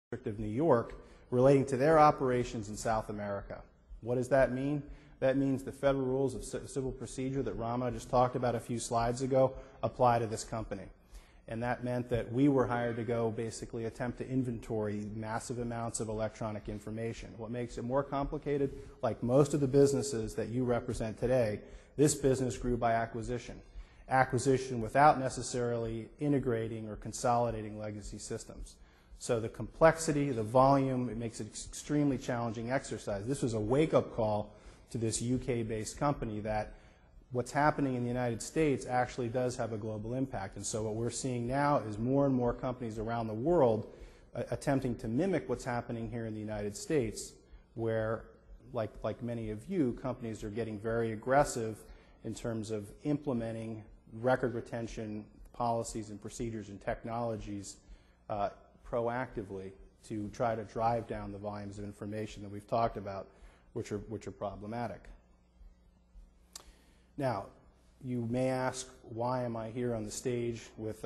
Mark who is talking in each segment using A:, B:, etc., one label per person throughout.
A: District of New York relating to their operations in South America. What does that mean? That means the federal rules of civil procedure that Rama just talked about a few slides ago apply to this company. And that meant that we were hired to go basically attempt to inventory massive amounts of electronic information. What makes it more complicated, like most of the businesses that you represent today, this business grew by acquisition. Acquisition without necessarily integrating or consolidating legacy systems. So the complexity, the volume, it makes it an extremely challenging exercise. This was a wake-up call to this UK-based company that what's happening in the United States actually does have a global impact. And so what we're seeing now is more and more companies around the world attempting to mimic what's happening here in the United States, where, like many of you, companies are getting very aggressive in terms of implementing record retention policies and procedures and technologies proactively to try to drive down the volumes of information that we've talked about, which are problematic. Now, you may ask, why am I here on the stage with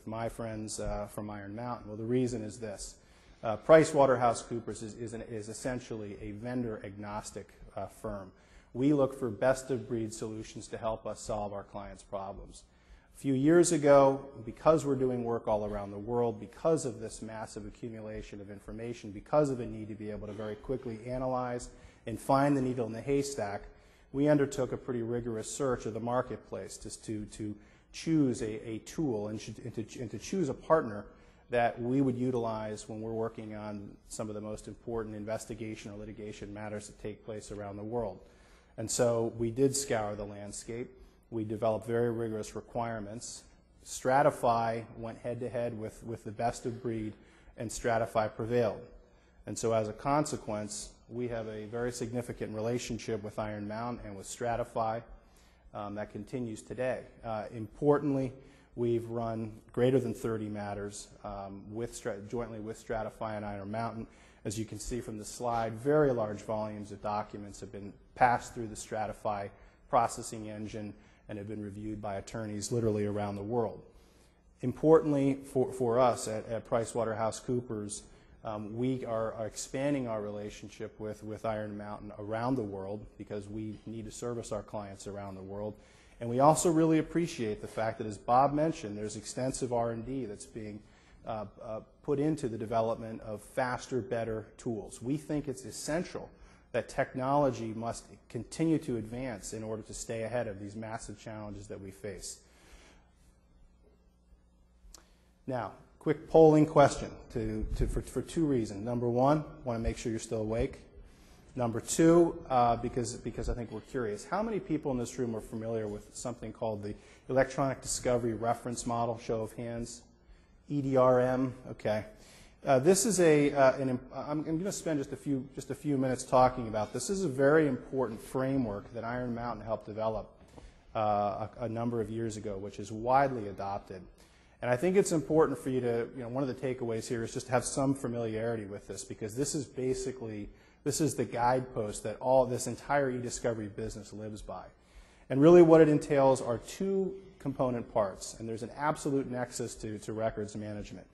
A: my friends from Iron Mountain? Well, the reason is this. PricewaterhouseCoopers is essentially a vendor-agnostic firm. We look for best-of-breed solutions to help us solve our clients' problems. A few years ago, because we're doing work all around the world, because of this massive accumulation of information, because of the need to be able to very quickly analyze and find the needle in the haystack, we undertook a pretty rigorous search of the marketplace just to choose a tool and to choose a partner that we would utilize when we're working on some of the most important investigation or litigation matters that take place around the world. And so we did scour the landscape. We developed very rigorous requirements. Stratify went head-to-head with the best of breed, and Stratify prevailed. And so as a consequence, we have a very significant relationship with Iron Mountain and with Stratify that continues today. Importantly, we've run greater than 30 matters jointly with Stratify and Iron Mountain. As you can see from the slide, very large volumes of documents have been passed through the Stratify processing engine and have been reviewed by attorneys literally around the world. Importantly for us at PricewaterhouseCoopers, we are expanding our relationship with Iron Mountain around the world because we need to service our clients around the world. And we also really appreciate the fact that, as Bob mentioned, there's extensive R&D that's being put into the development of faster, better tools. We think it's essential that technology must continue to advance in order to stay ahead of these massive challenges that we face. Now, quick polling question for two reasons. Number one, I want to make sure you're still awake. Number two, because I think we're curious, how many people in this room are familiar with something called the Electronic Discovery Reference Model? Show of hands. EDRM, okay. This is I'm going to spend just a few minutes talking about this. This is a very important framework that Iron Mountain helped develop a number of years ago, which is widely adopted. And I think it's important for you to, one of the takeaways here is just to have some familiarity with this, because this is the guidepost that this entire e-discovery business lives by. And really what it entails are two component parts, and there's an absolute nexus to records management.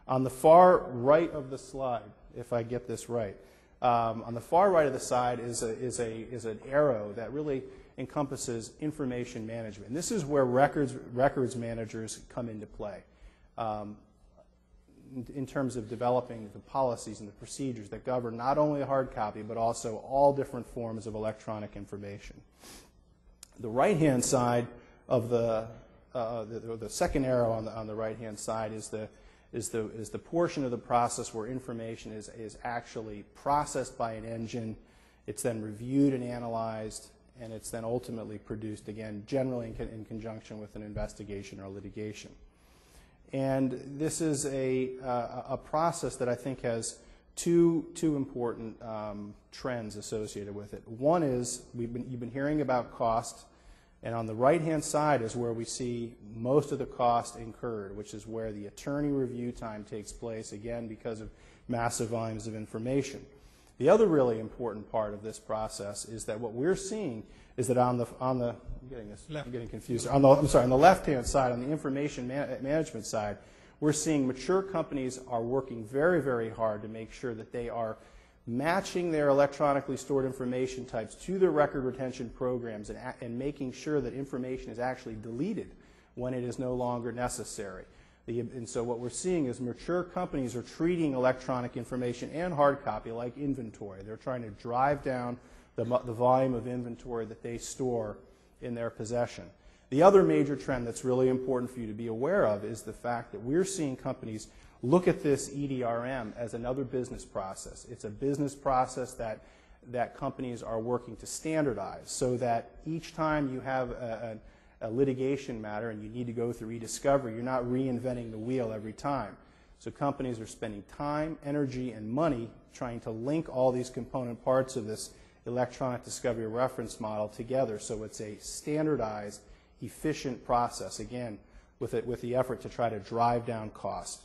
A: On the far right of the slide, if I get this right, on the far right of the side is an arrow that really encompasses information management. And this is where records managers come into play in terms of developing the policies and the procedures that govern not only a hard copy, but also all different forms of electronic information. The right-hand side of the second arrow on the right-hand side is the portion of the process where information is actually processed by an engine. It's then reviewed and analyzed, and it's then ultimately produced, again, generally in conjunction with an investigation or litigation. And this is a process that I think has two important trends associated with it. One is you've been hearing about cost, and on the right-hand side is where we see most of the cost incurred, which is where the attorney review time takes place, again, because of massive volumes of information. The other really important part of this process is that what we're seeing is that on the I'm getting confused. On the left-hand side, on the information management side, we're seeing mature companies are working very, very hard to make sure that they are matching their electronically stored information types to their record retention programs and making sure that information is actually deleted when it is no longer necessary. And so what we're seeing is mature companies are treating electronic information and hard copy like inventory. They're trying to drive down the volume of inventory that they store in their possession. The other major trend that's really important for you to be aware of is the fact that we're seeing companies look at this EDRM as another business process. It's a business process that companies are working to standardize so that each time you have a litigation matter and you need to go through e-discovery, you're not reinventing the wheel every time. So companies are spending time, energy, and money trying to link all these component parts of this electronic discovery reference model together so it's a standardized, efficient process, again, with the effort to try to drive down cost.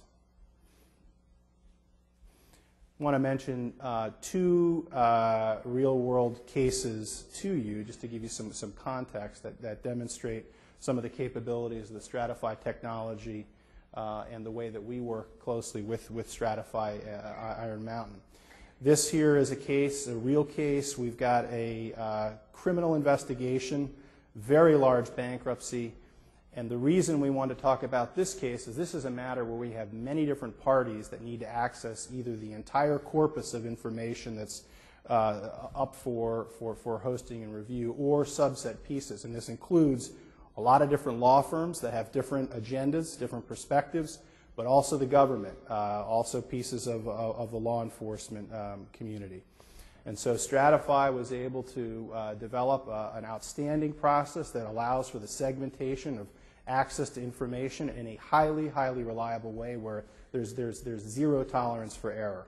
A: I want to mention two real-world cases to you, just to give you some context that demonstrate some of the capabilities of the Stratify technology and the way that we work closely with Stratify Iron Mountain. This here is a case, a real case. We've got a criminal investigation, very large bankruptcy, and the reason we want to talk about this case is this is a matter where we have many different parties that need to access either the entire corpus of information that's up for hosting and review or subset pieces. And this includes a lot of different law firms that have different agendas, different perspectives, but also the government, also pieces of the law enforcement community. And so Stratify was able to develop an outstanding process that allows for the segmentation of access to information in a highly, highly reliable way where there's zero tolerance for error.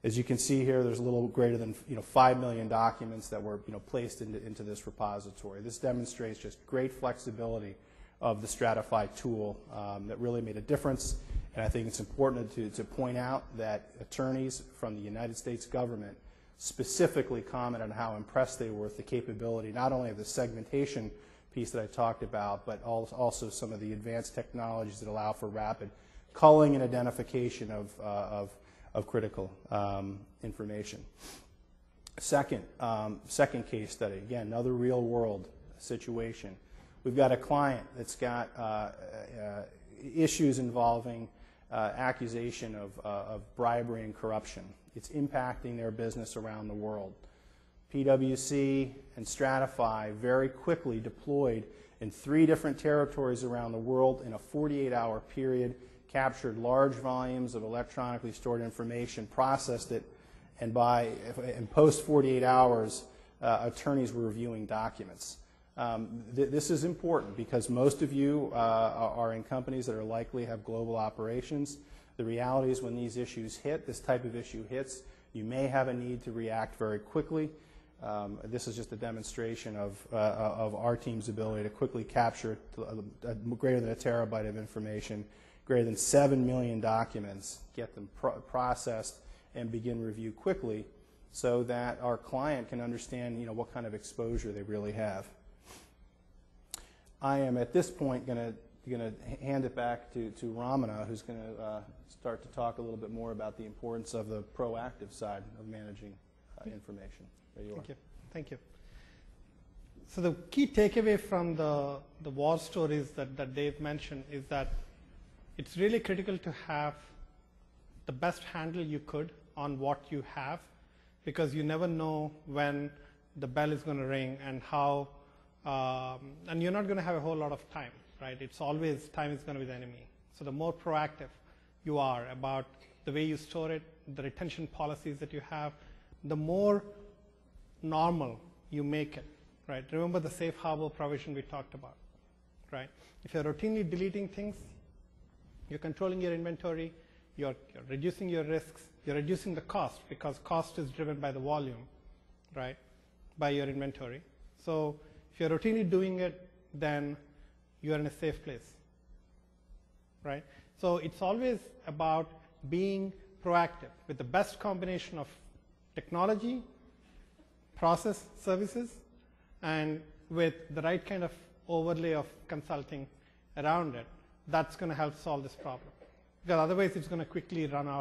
A: As you can see here, there's a little greater than 5 million documents that were placed into this repository. This demonstrates just great flexibility of the Stratify tool that really made a difference. And I think it's important to point out that attorneys from the United States government specifically commented on how impressed they were with the capability not only of the segmentation piece that I talked about, but also some of the advanced technologies that allow for rapid culling and identification of critical information. Second case study, again, another real world situation. We've got a client that's got issues involving accusation of bribery and corruption. It's impacting their business around the world. PwC and Stratify very quickly deployed in 3 different territories around the world in a 48-hour period, captured large volumes of electronically stored information, processed it, and in post 48 hours, attorneys were reviewing documents. This is important because most of you are in companies that are likely have global operations. The reality is when these issues hit, this type of issue hits, you may have a need to react very quickly. This is just a demonstration of our team's ability to quickly capture greater than a terabyte of information, greater than 7 million documents, get them processed and begin review quickly so that our client can understand what kind of exposure they really have. I am at this point going to hand it back to Ramana, who's going to start to talk a little bit more about the importance of the proactive side of managing information. There you are.
B: Thank you. So the key takeaway from the war stories that Dave mentioned is that it's really critical to have the best handle you could on what you have, because you never know when the bell is going to ring and how, and you're not going to have a whole lot of time, right? It's always time is going to be the enemy. So the more proactive you are about the way you store it, the retention policies that you have, the more normal you make it, right? Remember the safe harbor provision we talked about, right? If you're routinely deleting things, you're controlling your inventory, you're reducing your risks, you're reducing the cost, because cost is driven by the volume, right, by your inventory. So if you're routinely doing it, then you're in a safe place, right? So it's always about being proactive with the best combination of technology, process services, and with the right kind of overlay of consulting around it, that's going to help solve this problem. Because otherwise, it's going to quickly run out.